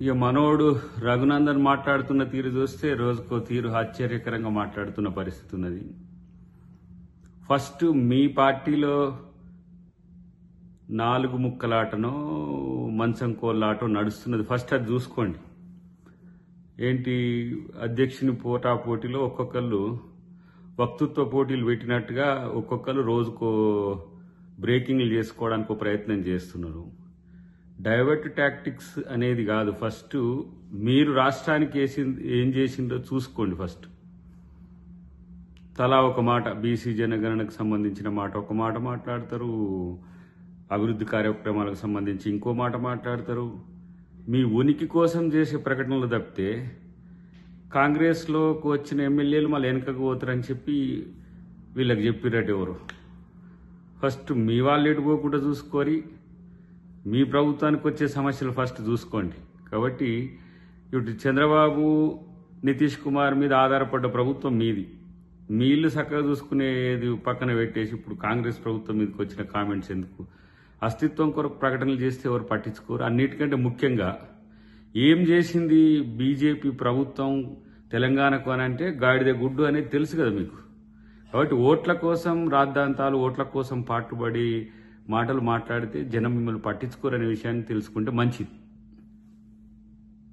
ఇక మనోడు రఘునందన్ మాట్లాడుతున్న తీరు చూస్తే రోజుకో తీరు ఆశ్చర్యకరంగా మాట్లాడుతున్న పరిస్థితి ఉన్నది. ఫస్ట్ మీ పార్టీలో 4 ముక్కలాటనో మంచం కోళ్ళాటో నడుస్తున్నది. ఫస్ట్ అది చూసుకోండి. ఏంటి అధ్యక్షుని పోటాపోటీలో ఒక్కొక్కళ్ళు వక్తృత్వ పోటీలు పెట్టినట్టుగా ఒక్కొక్కరు రోజుకో బ్రేకింగ్లు చేసుకోవడానికి ప్రయత్నం చేస్తున్నారు. డైవర్ట్ టాక్టిక్స్ అనేది కాదు. ఫస్ట్ మీరు రాష్ట్రానికి ఏం చేసిందో చూసుకోండి. ఫస్ట్ తలా ఒక మాట, బీసీ జనగణనకు సంబంధించిన మాట ఒక మాట మాట్లాడతారు, అభివృద్ధి కార్యక్రమాలకు సంబంధించి ఇంకో మాట మాట్లాడతారు. మీ ఉనికి కోసం చేసే ప్రకటనలు తప్పితే కాంగ్రెస్లోకి వచ్చిన ఎమ్మెల్యేలు మళ్ళీ వెనకకు పోతారని చెప్పి వీళ్ళకి చెప్పిరట్టు ఎవరు. ఫస్ట్ మీ వాళ్ళు ఎటుపోకుండా చూసుకొని మీ ప్రభుత్వానికి వచ్చే సమస్యలు ఫస్ట్ చూసుకోండి. కాబట్టి ఇటు చంద్రబాబు నితీష్ కుమార్ మీద ఆధారపడ్డ ప్రభుత్వం మీది. మీ ఇల్లు చక్కగా చూసుకునేది పక్కన పెట్టేసి ఇప్పుడు కాంగ్రెస్ ప్రభుత్వం మీదకి వచ్చిన కామెంట్స్ ఎందుకు? అస్తిత్వం కొరకు ప్రకటనలు చేస్తే ఎవరు పట్టించుకోరు. అన్నిటికంటే ముఖ్యంగా ఏం చేసింది బీజేపీ ప్రభుత్వం తెలంగాణకు అని అంటే గాడిద గుడ్డు అనేది తెలుసు కదా మీకు. కాబట్టి ఓట్ల కోసం రాద్ధాంతాలు, ఓట్ల కోసం పాటుపడి మాటలు మాట్లాడితే జనం మిమ్మల్ని పట్టించుకోరనే విషయాన్ని తెలుసుకుంటే మంచిది.